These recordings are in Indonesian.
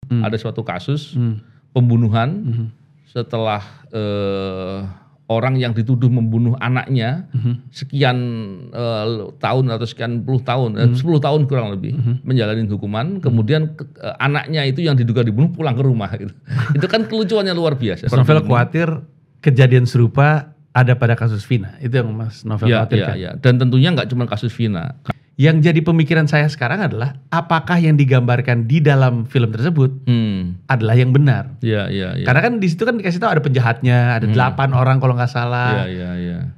Ada suatu kasus pembunuhan setelah orang yang dituduh membunuh anaknya sekian tahun atau sekian puluh tahun, 10 tahun kurang lebih menjalani hukuman, kemudian anaknya itu yang diduga dibunuh pulang ke rumah gitu. Itu kan kelucuannya luar biasa. Novel khawatir kejadian serupa ada pada kasus Vina, itu yang Mas Novel khawatirkan. Ya. Dan tentunya nggak cuma kasus Vina. Yang jadi pemikiran saya sekarang adalah apakah yang digambarkan di dalam film tersebut adalah yang benar? Iya. Karena kan di situ kan dikasih tahu ada penjahatnya, ada 8 orang kalau nggak salah. Iya.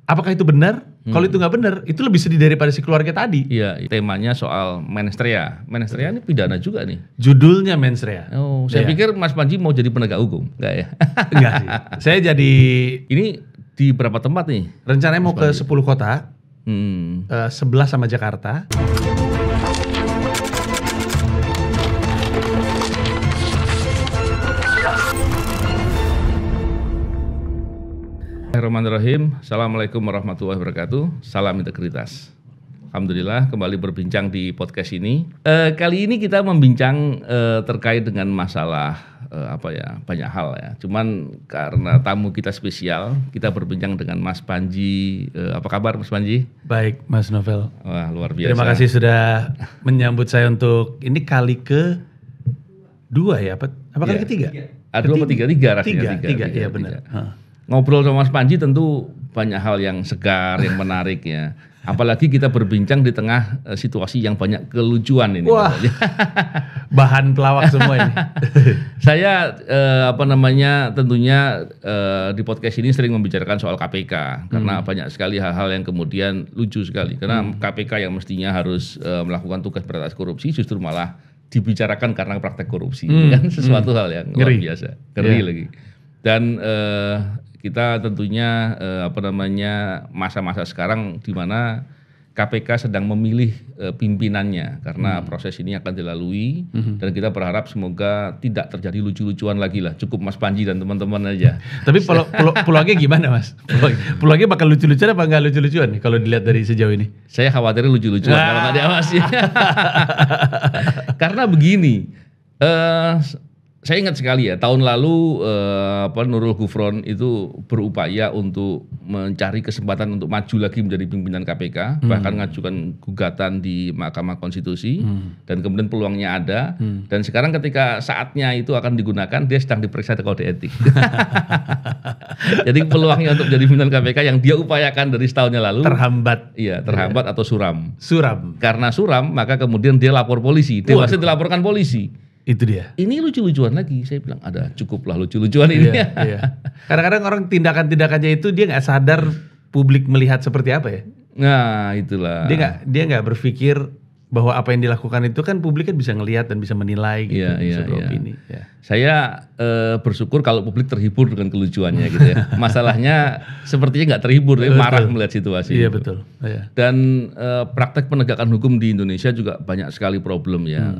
Apakah itu benar? Kalau itu nggak benar, itu lebih sedih daripada si keluarga tadi. Iya. Temanya soal mens rea. Mens rea ini pidana juga nih. Judulnya mens rea. Oh, saya pikir Mas Panji mau jadi penegak hukum, nggak ya? Enggak sih. Saya jadi. Ini di berapa tempat nih? Rencananya mau ke 10 kota. 11 sama Jakarta. Bismillahirrahmanirrahim. Assalamualaikum warahmatullahi wabarakatuh. Salam integritas. Alhamdulillah kembali berbincang di podcast ini. Kali ini kita membincang terkait dengan masalah banyak hal ya. Cuman karena tamu kita spesial, kita berbincang dengan Mas Panji. Apa kabar Mas Panji? Baik Mas Novel. Wah luar biasa. Terima kasih sudah menyambut saya untuk ini kali ke-2 ya? Apa kali ketiga? Tiga rasanya. Tiga, iya benar. Ngobrol sama Mas Panji tentu banyak hal yang segar, yang menarik ya. Apalagi kita berbincang di tengah situasi yang banyak kelucuan ini. Wah, bahan pelawak semua ini. Saya tentunya di podcast ini sering membicarakan soal KPK karena banyak sekali hal-hal yang kemudian lucu sekali. Karena KPK yang mestinya harus melakukan tugas berantas korupsi justru malah dibicarakan karena praktek korupsi. Kan sesuatu hal yang luar biasa, ngeri lagi. Dan kita tentunya masa-masa sekarang di mana KPK sedang memilih pimpinannya karena proses ini akan dilalui dan kita berharap semoga tidak terjadi lucu-lucuan lagi lah. Cukup Mas Panji dan teman-teman aja. Tapi peluangnya gimana Mas? Peluangnya bakal lucu-lucuan apa nggak lucu-lucuan nih kalau dilihat dari sejauh ini? Saya khawatir lucu-lucuan kalau nggak diawasi. Karena begini. Saya ingat sekali ya, tahun lalu Nurul Gufron itu berupaya untuk mencari kesempatan untuk maju lagi menjadi pimpinan KPK, bahkan ngajukan gugatan di Mahkamah Konstitusi, dan kemudian peluangnya ada, dan sekarang ketika saatnya itu akan digunakan, dia sedang diperiksa di kode etik. Jadi peluangnya untuk menjadi pimpinan KPK yang dia upayakan dari setahunnya lalu terhambat. Iya, terhambat atau suram. Karena suram, maka kemudian dia lapor polisi, dewasa dilaporkan polisi. Itu dia. Ini lucu-lucuan lagi, saya bilang ada cukuplah lucu-lucuan ini. Iya. Kadang-kadang orang tindakan-tindakannya itu dia nggak sadar publik melihat seperti apa ya. Nah itulah. Dia nggak berpikir bahwa apa yang dilakukan itu kan publik kan bisa ngelihat dan bisa menilai gitu, bisa beropini. Iya. Saya bersyukur kalau publik terhibur dengan kelucuannya gitu ya. Masalahnya sepertinya nggak terhibur, marah melihat situasi. Iya itu. betul. Iya. Dan praktek penegakan hukum di Indonesia juga banyak sekali problem ya,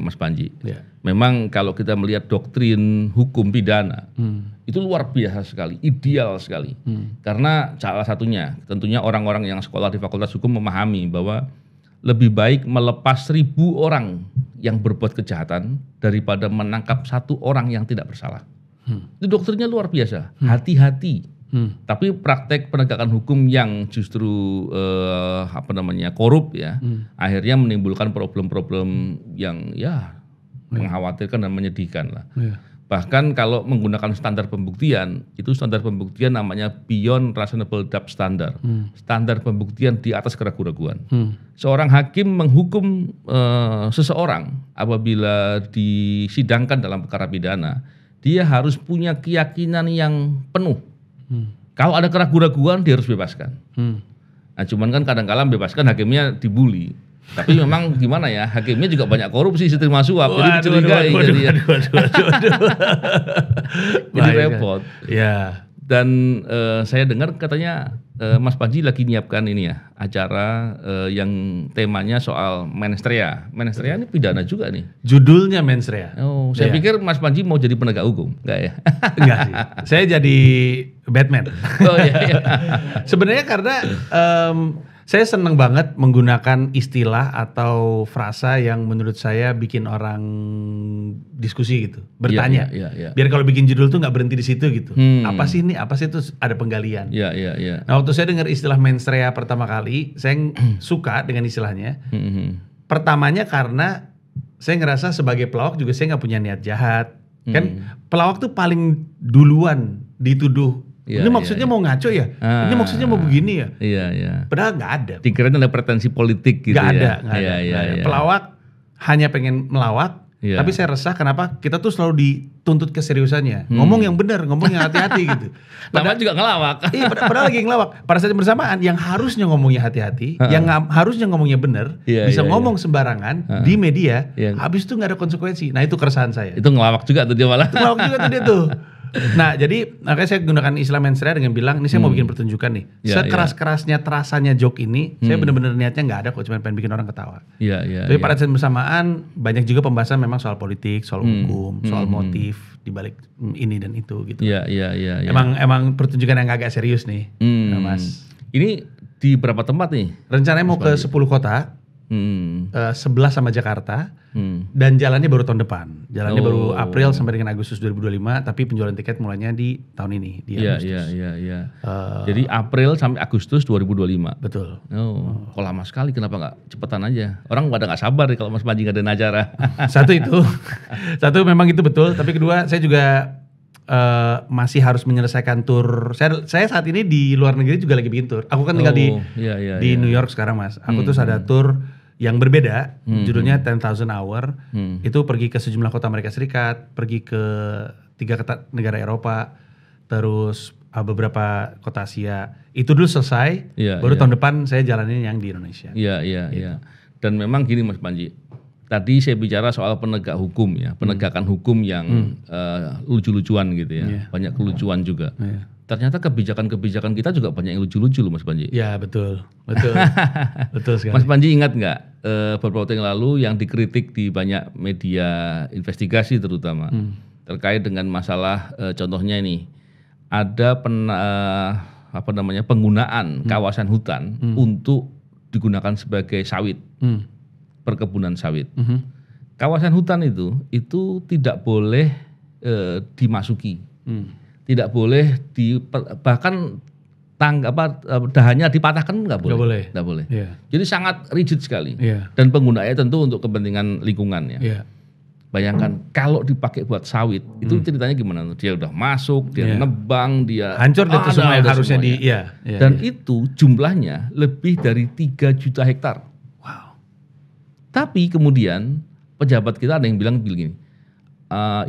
Mas Panji. Iya. Memang kalau kita melihat doktrin hukum pidana itu luar biasa sekali, ideal sekali. Karena salah satunya tentunya orang-orang yang sekolah di Fakultas Hukum memahami bahwa lebih baik melepas 1000 orang yang berbuat kejahatan daripada menangkap 1 orang yang tidak bersalah. Itu doktrinnya luar biasa. Hati-hati. Tapi praktek penegakan hukum yang justru korup ya, akhirnya menimbulkan problem-problem yang mengkhawatirkan dan menyedihkan lah. Bahkan kalau menggunakan standar pembuktian, itu standar pembuktian namanya beyond reasonable doubt standard. Standar pembuktian di atas keraguan-raguan. Seorang hakim menghukum seseorang apabila disidangkan dalam perkara pidana, dia harus punya keyakinan yang penuh. Kalau ada keraguan-raguan, dia harus bebaskan. Nah, cuman kan kadang-kadang bebaskan hakimnya dibully. Tapi memang gimana ya, hakimnya juga banyak korupsi, terima suap, jadi dicurigai. Jadi repot. Ya. Dan saya dengar katanya Mas Panji lagi nyiapkan ini ya, acara yang temanya soal mens rea. Mens rea ini pidana juga nih. Judulnya mens rea. Oh, saya pikir Mas Panji mau jadi penegak hukum, enggak ya? Enggak sih. Saya jadi Batman. Oh iya. Sebenarnya karena Saya seneng banget menggunakan istilah atau frasa yang menurut saya bikin orang diskusi gitu, bertanya. Biar kalau bikin judul tuh nggak berhenti di situ gitu. Apa sih ini? Apa sih itu? Ada penggalian. Nah, waktu saya dengar istilah mensrea pertama kali, saya suka dengan istilahnya. Pertamanya karena saya ngerasa sebagai pelawak juga saya nggak punya niat jahat. Kan pelawak tuh paling duluan dituduh. Ini maksudnya mau ngaco ya? Ini maksudnya mau begini ya? Padahal nggak ada. Dikirain ada pretensi politik gitu nggak ya? Nggak ada. Pelawak hanya pengen melawak, tapi saya resah kenapa kita tuh selalu dituntut keseriusannya. Ngomong yang benar, ngomong yang hati-hati gitu. Padahal juga ngelawak. Iya, padahal lagi ngelawak. Pada saat yang bersamaan, yang harusnya ngomongnya hati-hati, yang harusnya ngomongnya benar, bisa ngomong sembarangan di media, habis itu nggak ada konsekuensi. Nah itu keresahan saya. Itu ngelawak juga tuh dia malah. Itu ngelawak juga tuh dia tuh. Nah jadi makanya saya gunakan istilah mensrea dengan bilang ini saya mau bikin pertunjukan nih. Sekeras-kerasnya terasanya joke ini, saya benar-benar niatnya nggak ada kok, cuma pengen bikin orang ketawa. Tapi pada saat bersamaan banyak juga pembahasan memang soal politik, soal hukum, soal motif dibalik ini dan itu gitu. Emang pertunjukan yang agak serius nih, Mas. Ini di berapa tempat nih? Rencananya mau ke 10 kota. 11 sama Jakarta dan jalannya baru tahun depan. Jalannya baru April sampai dengan Agustus 2025, tapi penjualan tiket mulainya di tahun ini di Agustus. Jadi April sampai Agustus 2025. Betul. Kok lama sekali, kenapa nggak cepetan aja? Orang pada nggak sabar kalau Mas Panji ngadain acara. Satu memang itu betul, tapi kedua saya juga masih harus menyelesaikan tur. Saya saat ini di luar negeri juga lagi bikin tur. Aku kan tinggal di New York sekarang, Mas. Aku tuh ada tur yang berbeda, judulnya 10,000 Hour. Itu pergi ke sejumlah kota Amerika Serikat, pergi ke 3 negara Eropa, terus beberapa kota Asia. Itu dulu selesai, baru tahun depan saya jalanin yang di Indonesia. Dan memang gini Mas Panji, tadi saya bicara soal penegak hukum ya, penegakan hukum yang lucu-lucuan gitu ya, banyak kelucuan juga. Ternyata kebijakan-kebijakan kita juga banyak yang lucu-lucu loh Mas Panji. Ya betul sekali. Mas Panji ingat nggak beberapa waktu yang lalu yang dikritik di banyak media investigasi terutama terkait dengan masalah contohnya ini ada penggunaan kawasan hutan untuk digunakan sebagai sawit, perkebunan sawit. Kawasan hutan itu tidak boleh dimasuki. Tidak boleh bahkan dahannya dipatahkan nggak boleh. Jadi sangat rigid sekali. Dan penggunaannya tentu untuk kepentingan lingkungan ya. Bayangkan kalau dipakai buat sawit, itu ceritanya gimana? Dia udah masuk, dia nebang, dia hancur itu semua yang harusnya dan itu jumlahnya lebih dari 3 juta hektar. Wow. Tapi kemudian pejabat kita ada yang bilang begini,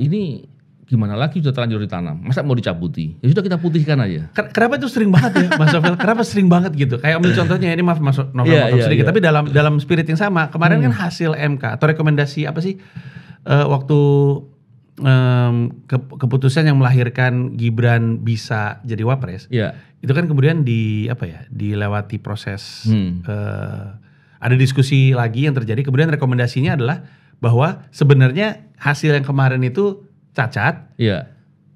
ini gimana lagi sudah terlanjur ditanam, masa mau dicabuti? Ya sudah kita putihkan aja. Kenapa itu sering banget ya Mas Novel? Kenapa sering banget gitu? Kayak ambil contohnya ini maaf Mas Novel sedikit, tapi dalam spirit yang sama. Kemarin kan hasil MK atau rekomendasi apa sih waktu keputusan yang melahirkan Gibran bisa jadi wapres. Itu kan kemudian dilewati proses ada diskusi lagi yang terjadi. Kemudian rekomendasinya adalah bahwa sebenarnya hasil yang kemarin itu cacat,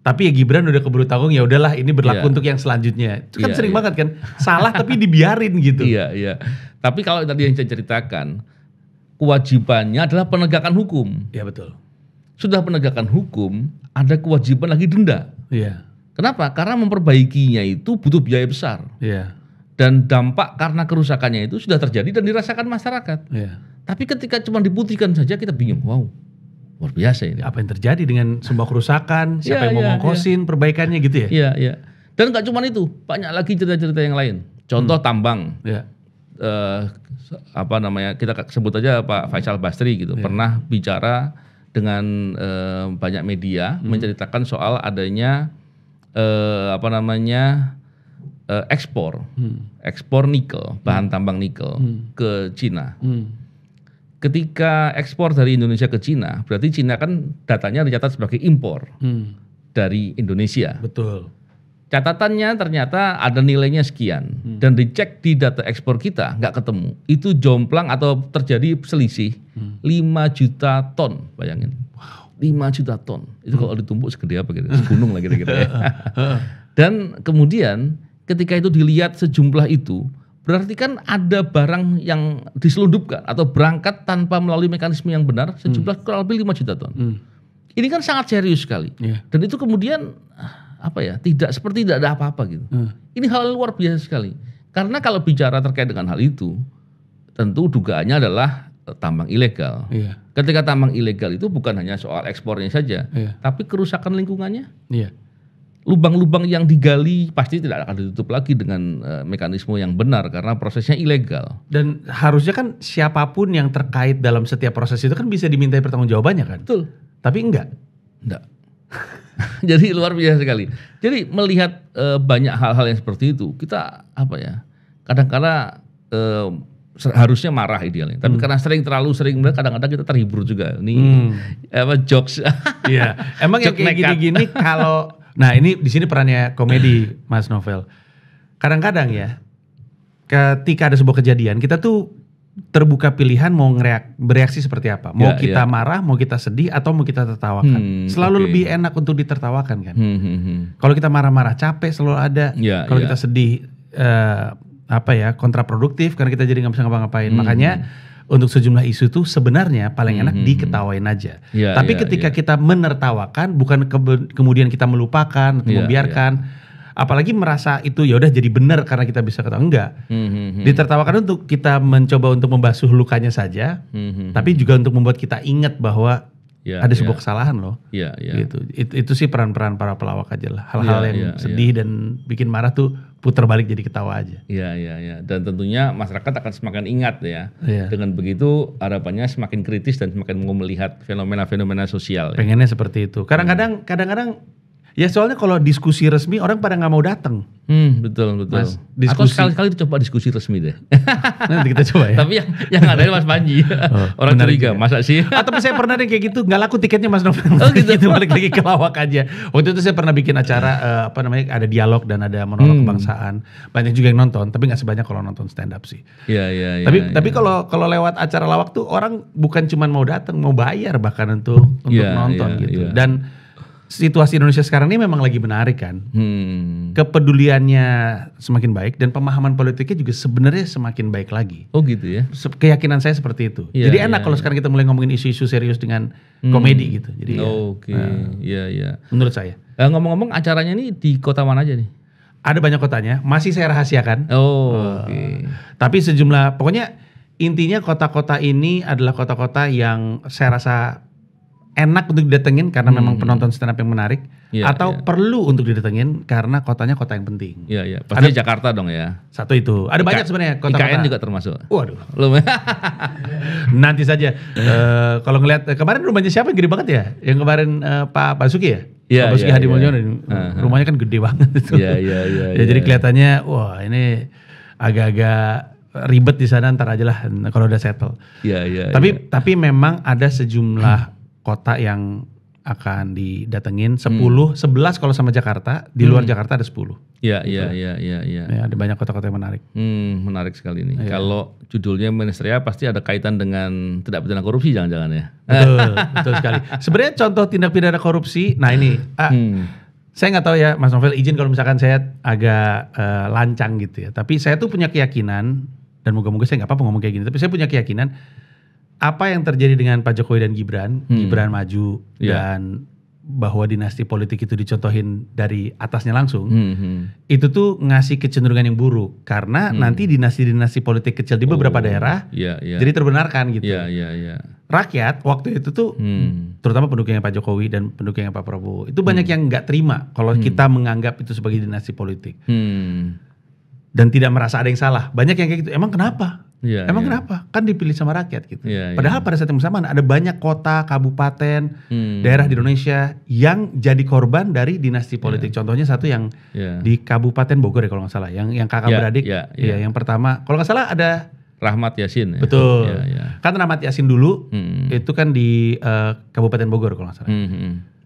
tapi ya Gibran udah keburu tanggung, ya udahlah ini berlaku untuk yang selanjutnya. Itu kan sering banget kan, salah tapi dibiarin gitu. Tapi kalau tadi yang saya ceritakan, kewajibannya adalah penegakan hukum. Iya betul. Sudah penegakan hukum, ada kewajiban lagi denda. Kenapa? Karena memperbaikinya itu butuh biaya besar. Dan dampak karena kerusakannya itu sudah terjadi dan dirasakan masyarakat. Tapi ketika cuma diputihkan saja kita bingung, wow. Luar biasa ini. Apa yang terjadi dengan semua kerusakan? Siapa yang mau ngongkosin perbaikannya gitu ya? Dan nggak cuma itu, banyak lagi cerita-cerita yang lain. Contoh tambang. Kita sebut aja Pak Faisal Basri gitu. Pernah bicara dengan banyak media menceritakan soal adanya ekspor nikel, bahan tambang nikel ke Cina. Ketika ekspor dari Indonesia ke Cina, berarti Cina kan datanya dicatat sebagai impor dari Indonesia. Betul. Catatannya ternyata ada nilainya sekian dan dicek di data ekspor kita nggak ketemu. Itu jomplang atau terjadi selisih 5 juta ton, bayangin. Wow. 5 juta ton. Itu kalau ditumpuk segede apa gitu, segunung lah kira-kira ya. Dan kemudian ketika itu dilihat sejumlah itu, berarti kan ada barang yang diselundupkan atau berangkat tanpa melalui mekanisme yang benar sejumlah kurang lebih 5 juta ton. Ini kan sangat serius sekali. Dan itu kemudian tidak ada apa-apa gitu. Ini hal luar biasa sekali. Karena kalau bicara terkait dengan hal itu, tentu dugaannya adalah tambang ilegal. Ketika tambang ilegal itu bukan hanya soal ekspornya saja, tapi kerusakan lingkungannya. Lubang-lubang yang digali pasti tidak akan ditutup lagi dengan mekanisme yang benar karena prosesnya ilegal. Dan harusnya kan siapapun yang terkait dalam setiap proses itu kan bisa dimintai pertanggungjawabannya kan? Betul. Tapi enggak. Jadi luar biasa sekali. Jadi melihat banyak hal-hal yang seperti itu, kita kadang-kadang harusnya marah idealnya, tapi karena terlalu sering kadang-kadang kita terhibur juga. Ini jokes. Iya. Emang yang kayak gini-gini kalau ini di sini perannya komedi Mas Novel. Kadang-kadang ya, ketika ada sebuah kejadian, kita tuh terbuka pilihan mau bereaksi seperti apa. Mau kita marah, mau kita sedih, atau mau kita tertawakan. Selalu lebih enak untuk ditertawakan kan. Kalau kita marah-marah capek selalu ada. Kalau kita sedih kontraproduktif karena kita jadi nggak bisa ngapa-ngapain. Makanya untuk sejumlah isu itu sebenarnya paling enak diketawain aja. Tapi ketika kita menertawakan, bukan kemudian kita melupakan atau membiarkan, apalagi merasa itu ya udah jadi benar karena kita bisa ketawa, enggak. Ditertawakan untuk kita mencoba untuk membasuh lukanya saja, tapi juga untuk membuat kita ingat bahwa ada sebuah kesalahan loh. Gitu. Itu sih peran-peran para pelawak aja lah. Hal-hal yang sedih dan bikin marah tuh putar balik jadi ketawa aja. Iya. Dan tentunya masyarakat akan semakin ingat ya. Dengan begitu harapannya semakin kritis dan semakin mau melihat fenomena-fenomena sosial. Pengennya seperti itu. Kadang-kadang ya soalnya kalau diskusi resmi orang pada nggak mau datang. Betul. Mas, Atau sekali-kali coba diskusi resmi deh. Nanti kita coba ya. Tapi yang ada Mas Panji. Orang curiga, masa sih? Tapi saya pernah deh kayak gitu, nggak laku tiketnya Mas Novel. Gitu. Balik lagi ke lawak aja. Waktu itu saya pernah bikin acara ada dialog dan ada monolog kebangsaan. Banyak juga yang nonton, tapi nggak sebanyak kalau nonton stand up sih. Iya. Tapi kalau lewat acara lawak tuh orang bukan cuma mau datang, mau bayar bahkan untuk nonton gitu. Dan situasi Indonesia sekarang ini memang lagi menarik kan. Kepeduliannya semakin baik dan pemahaman politiknya juga sebenarnya semakin baik lagi. Oh gitu ya. Keyakinan saya seperti itu. Jadi enak kalau sekarang kita mulai ngomongin isu-isu serius dengan komedi gitu. Jadi Iya. Menurut saya. Ngomong-ngomong acaranya ini di kota mana aja nih? Ada banyak kotanya, masih saya rahasiakan. Tapi pokoknya intinya kota-kota ini adalah kota-kota yang saya rasa enak untuk didatengin karena memang penonton stand up yang menarik, atau perlu untuk didatengin karena kotanya kota yang penting. Iya. Pasti Jakarta dong ya. Satu itu. Ada banyak sebenarnya kota-kota. IKN juga termasuk. Waduh. Nanti saja. Kalau ngelihat kemarin rumahnya siapa yang gede banget ya? Yang kemarin Pak Basuki ya? Pak Basuki Hadi Mulyono. Rumahnya kan gede banget itu. Iya. Jadi kelihatannya wah ini agak-agak ribet di sana, ntar aja lah kalau udah settle. Iya. Tapi memang ada sejumlah kota yang akan didatengin 11 kalau sama Jakarta, di luar Jakarta ada 10. Iya. Ya, ada banyak kota-kota yang menarik. Menarik sekali nih. Kalau judulnya Ministerial pasti ada kaitan dengan tindak pidana korupsi jangan-jangan ya. Betul sekali. Sebenarnya contoh tindak pidana korupsi, nah ini saya nggak tahu ya Mas Novel, izin kalau misalkan saya agak lancang gitu ya. Tapi saya tuh punya keyakinan, dan moga-moga saya nggak apa-apa ngomong kayak gini, tapi saya punya keyakinan apa yang terjadi dengan Pak Jokowi dan Gibran maju dan bahwa dinasti politik itu dicontohin dari atasnya langsung, itu tuh ngasih kecenderungan yang buruk karena nanti dinasti-dinasti politik kecil di beberapa daerah jadi terbenarkan gitu. Rakyat waktu itu tuh terutama pendukungnya Pak Jokowi dan pendukungnya Pak Prabowo itu banyak yang nggak terima kalau kita menganggap itu sebagai dinasti politik dan tidak merasa ada yang salah. Banyak yang kayak gitu. Emang kenapa? Kenapa? Kan dipilih sama rakyat gitu. Padahal pada saat yang bersamaan ada banyak kota, kabupaten, daerah di Indonesia yang jadi korban dari dinasti politik. Contohnya satu yang di Kabupaten Bogor ya kalau nggak salah, yang kakak beradik. Yang pertama, kalau nggak salah ada Rahmat Yassin. Betul. Kan Rahmat Yassin dulu itu kan di Kabupaten Bogor kalau nggak salah.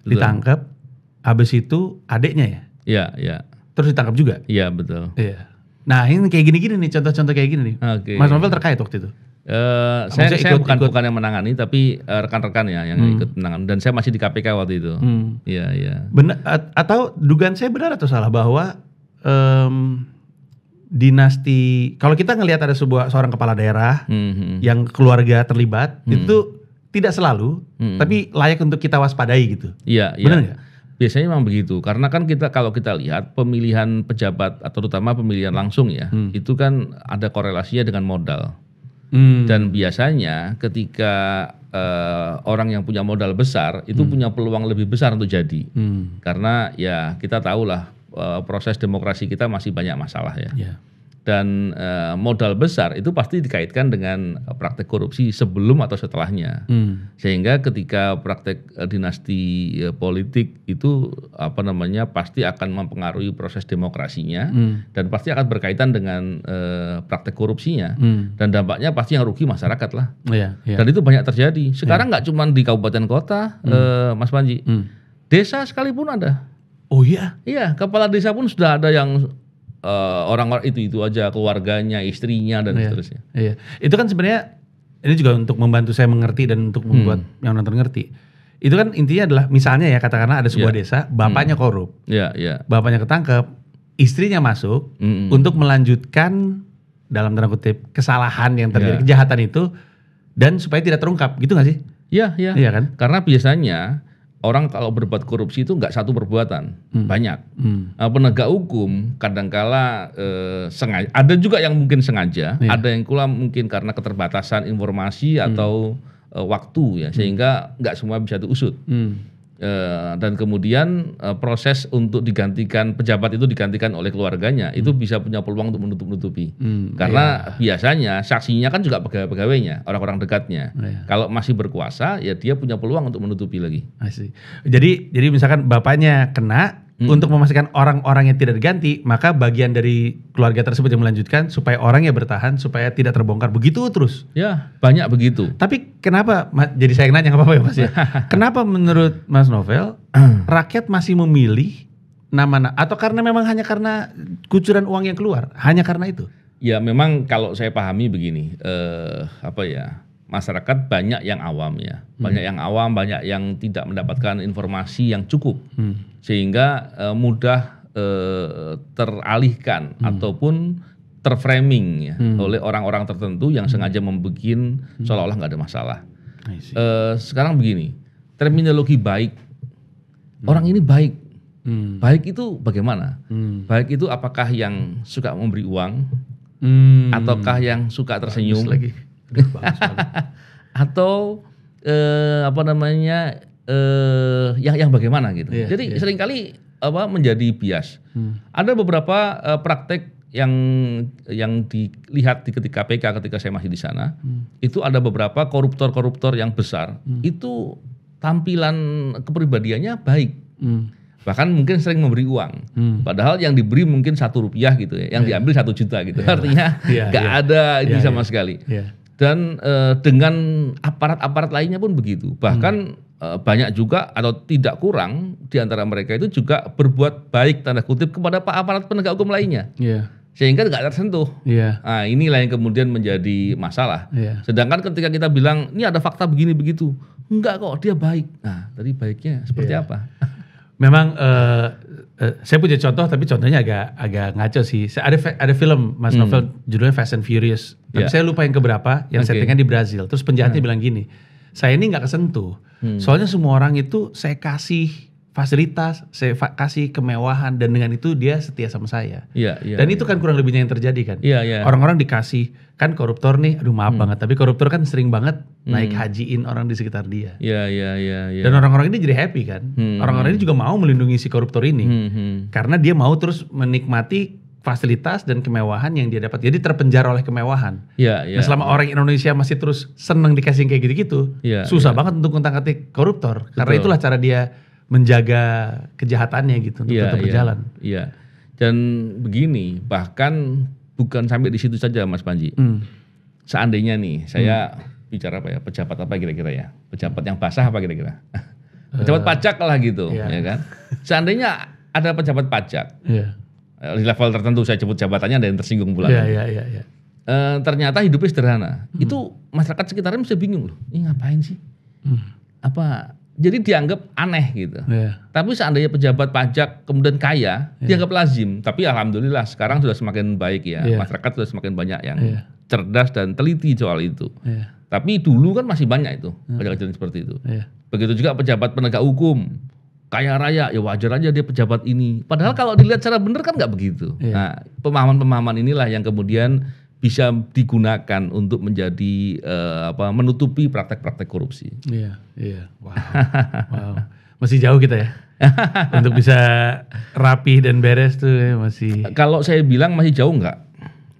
Ditangkap, habis itu adiknya ya. Terus ditangkap juga. Iya betul. Nah ini kayak gini-gini nih, contoh-contoh kayak gini nih. Mas Novel terkait waktu itu? Saya bukan yang menangani, tapi rekan-rekan ya yang ikut menangani. Dan saya masih di KPK waktu itu. Iya. Benar, atau dugaan saya benar atau salah bahwa dinasti, kalau kita ngelihat ada seorang kepala daerah yang keluarga terlibat, itu tidak selalu, tapi layak untuk kita waspadai gitu. Iya, benar nggak? Biasanya memang begitu, karena kan kalau kita lihat pemilihan pejabat atau terutama pemilihan langsung ya, itu kan ada korelasinya dengan modal. Dan biasanya ketika orang yang punya modal besar itu punya peluang lebih besar untuk jadi, karena ya kita tahulah proses demokrasi kita masih banyak masalah ya. Dan modal besar itu pasti dikaitkan dengan praktek korupsi sebelum atau setelahnya. Sehingga ketika praktek dinasti politik itu pasti akan mempengaruhi proses demokrasinya dan pasti akan berkaitan dengan praktek korupsinya dan dampaknya pasti yang rugi masyarakat lah. Dan itu banyak terjadi. Sekarang nggak cuma di kabupaten kota, Mas Panji, desa sekalipun ada. Oh iya? Iya, kepala desa pun sudah ada yang orang-orang itu aja, keluarganya, istrinya dan seterusnya. Iya, itu kan sebenarnya ini juga untuk membantu saya mengerti dan untuk membuat yang nonton ngerti. Itu kan intinya adalah misalnya ya katakanlah ada sebuah desa, bapaknya korup, bapaknya ketangkep, istrinya masuk untuk melanjutkan dalam tanda kutip kesalahan yang terjadi, kejahatan itu, dan supaya tidak terungkap, gitu nggak sih? Iya kan? Karena biasanya orang kalau berbuat korupsi itu nggak satu perbuatan, banyak. Penegak hukum kadangkala sengaja, ada juga yang mungkin sengaja, ada yang pula mungkin karena keterbatasan informasi atau waktu ya, sehingga nggak semua bisa diusut. Dan kemudian proses untuk digantikan pejabat itu digantikan oleh keluarganya, itu bisa punya peluang untuk menutup-nutupi. Karena biasanya saksinya kan juga pegawai-pegawainya, orang-orang dekatnya. Kalau masih berkuasa, ya dia punya peluang untuk menutupi lagi. Jadi misalkan bapaknya kena, untuk memastikan orang-orang yang tidak diganti, maka bagian dari keluarga tersebut yang melanjutkan supaya orangnya bertahan, supaya tidak terbongkar. Begitu terus. Ya, banyak begitu. Tapi kenapa, jadi saya nanya nggak apa-apa ya Mas ya. Kenapa menurut Mas Novel, rakyat masih memilih nama, atau karena memang hanya karena kucuran uang yang keluar? Hanya karena itu? Ya memang kalau saya pahami begini, masyarakat banyak yang awam ya, banyak yang awam, banyak yang tidak mendapatkan informasi yang cukup, sehingga mudah teralihkan ataupun terframing ya oleh orang-orang tertentu yang sengaja membuat seolah-olah nggak ada masalah. Sekarang begini, terminologi baik, orang ini baik, baik itu bagaimana? Baik itu apakah yang suka memberi uang, ataukah yang suka tersenyum? Atau yang bagaimana gitu. Jadi seringkali menjadi bias. Ada beberapa praktek yang dilihat di ketika KPK ketika saya masih di sana, itu ada beberapa koruptor-koruptor yang besar, itu tampilan kepribadiannya baik. Bahkan mungkin sering memberi uang, padahal yang diberi mungkin Rp1 gitu ya, yang diambil 1 juta gitu. Artinya nggak ada ini sama sekali. Dan dengan aparat-aparat lainnya pun begitu. Bahkan banyak juga atau tidak kurang di antara mereka itu juga berbuat baik tanda kutip kepada aparat penegak hukum lainnya. Sehingga nggak tersentuh. Nah, inilah yang kemudian menjadi masalah. Sedangkan ketika kita bilang ini ada fakta begini begitu, enggak kok, dia baik. Nah, tadi baiknya seperti apa? Memang saya punya contoh, tapi contohnya agak ngaco sih. Ada film Mas Novel judulnya Fast and Furious, tapi saya lupa yang keberapa, yang settingan di Brazil. Terus penjahatnya bilang gini, saya ini nggak kesentuh, soalnya semua orang itu saya kasih fasilitas, saya kasih kemewahan, dan dengan itu dia setia sama saya. Dan itu kan kurang lebihnya yang terjadi kan. Orang-orang dikasih, kan koruptor nih, aduh maaf banget, tapi koruptor kan sering banget naik hajiin orang di sekitar dia. Dan orang-orang ini jadi happy kan. Orang-orang ini juga mau melindungi si koruptor ini, karena dia mau terus menikmati fasilitas dan kemewahan yang dia dapat. Jadi terpenjara oleh kemewahan. Nah, selama orang Indonesia masih terus seneng dikasih kayak gitu-gitu, susah banget untuk ngutak-ngatik koruptor. Karena itulah cara dia menjaga kejahatannya gitu untuk tetap berjalan. Dan begini, bahkan bukan sampai di situ saja Mas Panji. Seandainya nih saya bicara pejabat apa kira-kira ya? Pejabat yang basah apa kira-kira? Pejabat pajak lah gitu, ya kan? Seandainya ada pejabat pajak, di level tertentu saya sebut jabatannya, ada yang tersinggung pula. Ternyata hidupnya sederhana. Itu masyarakat sekitarnya mesti bingung loh. Ini ngapain sih? Apa jadi dianggap aneh gitu. Tapi seandainya pejabat pajak kemudian kaya, dianggap lazim. Tapi alhamdulillah sekarang sudah semakin baik ya. Masyarakat sudah semakin banyak yang cerdas dan teliti soal itu. Tapi dulu kan masih banyak itu kejadian seperti itu. Begitu juga pejabat penegak hukum, kaya raya, ya wajar aja dia pejabat ini. Padahal kalau dilihat secara benar kan nggak begitu. Nah, pemahaman-pemahaman inilah yang kemudian bisa digunakan untuk menjadi menutupi praktek-praktek korupsi. Wow. Masih jauh kita ya. Untuk bisa rapi dan beres tuh ya masih. Kalau saya bilang masih jauh enggak.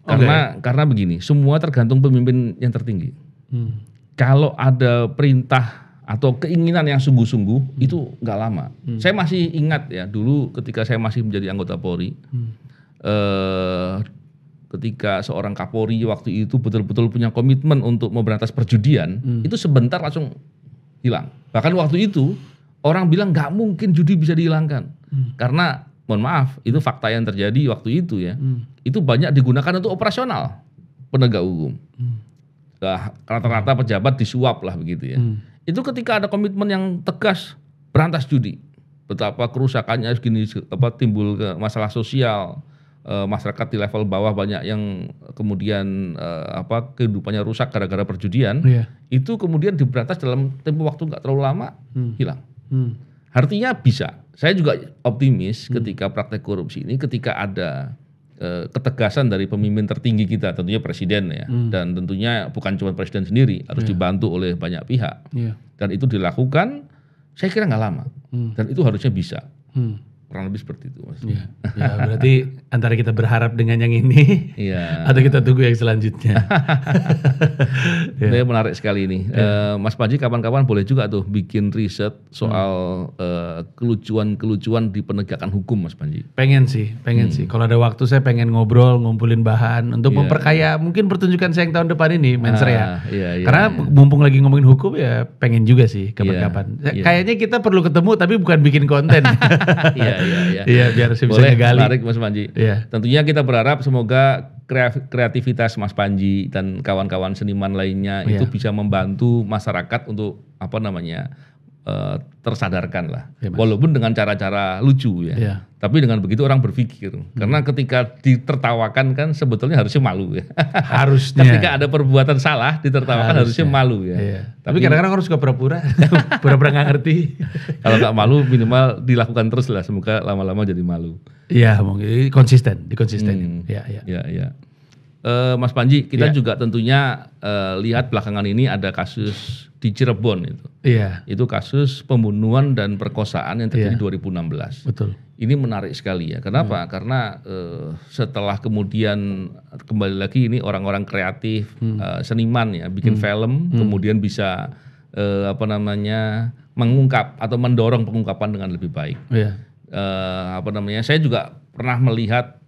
Karena begini, semua tergantung pemimpin yang tertinggi. Kalau ada perintah atau keinginan yang sungguh-sungguh itu nggak lama. Saya masih ingat ya dulu ketika saya masih menjadi anggota Polri, ketika seorang Kapolri waktu itu betul-betul punya komitmen untuk memberantas perjudian, itu sebentar langsung hilang. Bahkan waktu itu orang bilang nggak mungkin judi bisa dihilangkan, karena mohon maaf itu fakta yang terjadi waktu itu ya, itu banyak digunakan untuk operasional penegak hukum. Nah, rata-rata pejabat disuap lah begitu ya. Itu ketika ada komitmen yang tegas berantas judi, betapa kerusakannya segini timbul ke masalah sosial, masyarakat di level bawah banyak yang kemudian kehidupannya rusak gara-gara perjudian, itu kemudian diberantas dalam tempo waktu nggak terlalu lama hilang. Artinya bisa. Saya juga optimis ketika praktek korupsi ini, ketika ada ketegasan dari pemimpin tertinggi kita, tentunya presiden ya, dan tentunya bukan cuma presiden sendiri, harus dibantu oleh banyak pihak, dan itu dilakukan, saya kira nggak lama, dan itu harusnya bisa, kurang lebih seperti itu, Mas. Ya, berarti antara kita berharap dengan yang ini, atau kita tunggu yang selanjutnya. Ini menarik sekali ini, Mas Panji kapan-kapan boleh juga tuh bikin riset soal kelucuan-kelucuan di penegakan hukum, Mas Panji. Pengen sih. Kalau ada waktu saya pengen ngobrol, ngumpulin bahan untuk memperkaya mungkin pertunjukan saya yang tahun depan ini, Menser ya. Karena mumpung lagi ngomongin hukum ya pengen juga sih kapan-kapan. Kayaknya kita perlu ketemu tapi bukan bikin konten. Iya, biar saya bisa ngegali. Menarik Mas Panji. Tentunya kita berharap semoga kreativitas Mas Panji dan kawan-kawan seniman lainnya itu bisa membantu masyarakat untuk tersadarkan lah. Walaupun dengan cara-cara lucu ya. Tapi dengan begitu orang berpikir. Karena ketika ditertawakan kan sebetulnya harusnya malu ya. Harusnya. Ketika ada perbuatan salah ditertawakan harusnya malu ya. Tapi kadang-kadang orang suka pura-pura. Pura-pura gak ngerti. Kalau gak malu minimal dilakukan terus lah. Semoga lama-lama jadi malu. Iya, mungkin dikonsisten. Iya. Mas Panji, kita juga tentunya lihat belakangan ini ada kasus di Cirebon itu. Itu kasus pembunuhan dan perkosaan yang terjadi 2016. Betul. Ini menarik sekali ya. Kenapa? Karena setelah kemudian kembali lagi ini orang-orang kreatif, seniman ya, bikin film, kemudian bisa mengungkap atau mendorong pengungkapan dengan lebih baik. Saya juga pernah melihat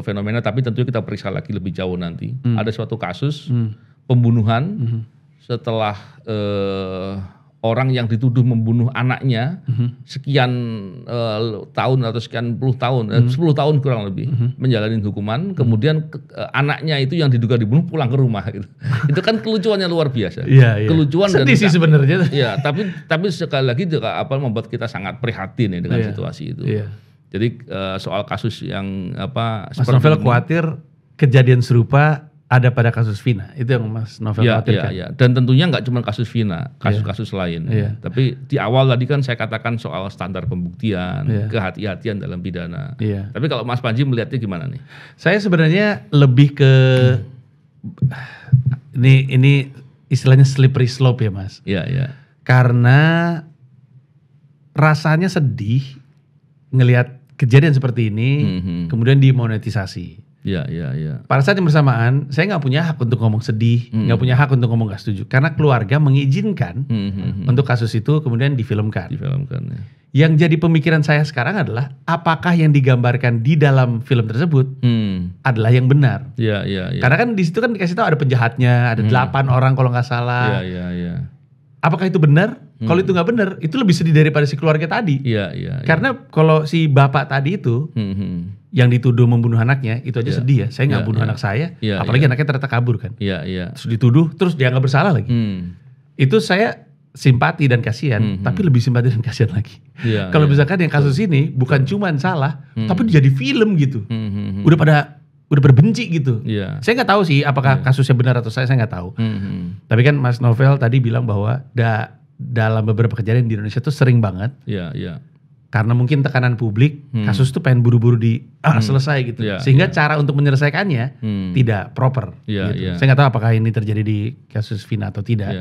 fenomena, tapi tentunya kita periksa lagi lebih jauh nanti. Ada suatu kasus pembunuhan setelah orang yang dituduh membunuh anaknya sekian tahun atau sekian puluh tahun, 10 tahun kurang lebih menjalani hukuman, kemudian anaknya itu yang diduga dibunuh pulang ke rumah gitu. Itu kan kelucuannya luar biasa. Kelucuan sedih sih sebenarnya. Iya, tapi sekali lagi juga membuat kita sangat prihatin ya dengan situasi itu. Jadi soal kasus yang Mas Novel khawatir kejadian serupa ada pada kasus Vina, itu yang Mas Novel khawatirkan. Iya. Dan tentunya nggak cuma kasus Vina, kasus-kasus lain. Tapi di awal tadi kan saya katakan soal standar pembuktian, kehati-hatian dalam pidana. Tapi kalau Mas Panji melihatnya gimana nih? Saya sebenarnya lebih ke ini istilahnya slippery slope ya Mas. Iya. Karena rasanya sedih ngelihat kejadian seperti ini, kemudian dimonetisasi. Iya. Pada saat yang bersamaan, saya nggak punya hak untuk ngomong sedih, nggak punya hak untuk ngomong nggak setuju, karena keluarga mengizinkan untuk kasus itu kemudian difilmkan. Ya. Yang jadi pemikiran saya sekarang adalah, apakah yang digambarkan di dalam film tersebut adalah yang benar? Iya. Karena kan di situ kan dikasih tahu ada penjahatnya, ada 8 orang kalau nggak salah. Iya. Apakah itu benar? Kalau itu nggak benar, itu lebih sedih daripada si keluarga tadi. Iya. Karena kalau si bapak tadi itu yang dituduh membunuh anaknya, itu aja sedih ya. Saya nggak bunuh anak saya, apalagi anaknya ternyata kabur kan. Iya. Terus dituduh, terus dia nggak bersalah lagi. Itu saya simpati dan kasihan, tapi lebih simpati dan kasihan lagi. Kalau misalkan yang kasus ini bukan cuman salah, tapi jadi film gitu. Udah pada benci gitu. Saya nggak tahu sih apakah kasusnya benar atau saya nggak tahu. Tapi kan Mas Novel tadi bilang bahwa dalam beberapa kejadian di Indonesia tuh sering banget. Karena mungkin tekanan publik, kasus tuh pengen buru-buru selesai gitu. Sehingga cara untuk menyelesaikannya tidak proper. Gitu. Saya nggak tahu apakah ini terjadi di kasus Vina atau tidak.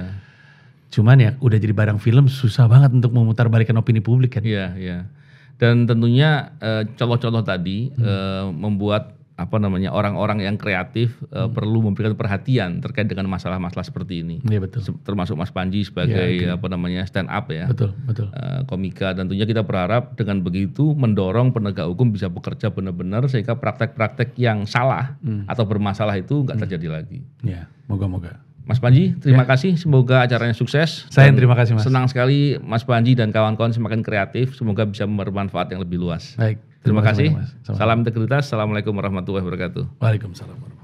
Cuman ya udah jadi barang film, susah banget untuk memutarbalikkan opini publik kan. Dan tentunya contoh-contoh tadi membuat orang-orang yang kreatif perlu memberikan perhatian terkait dengan masalah-masalah seperti ini. Iya betul. Termasuk Mas Panji sebagai stand up ya. Betul. Komika, tentunya kita berharap dengan begitu mendorong penegak hukum bisa bekerja benar-benar sehingga praktek-praktek yang salah atau bermasalah itu nggak terjadi lagi. Ya, moga-moga. Mas Panji, terima kasih. Semoga acaranya sukses. Saya terima kasih Mas. Senang sekali Mas Panji dan kawan-kawan semakin kreatif. Semoga bisa bermanfaat yang lebih luas. Baik. Terima kasih. Salam integritas. Assalamualaikum warahmatullahi wabarakatuh. Waalaikumsalam.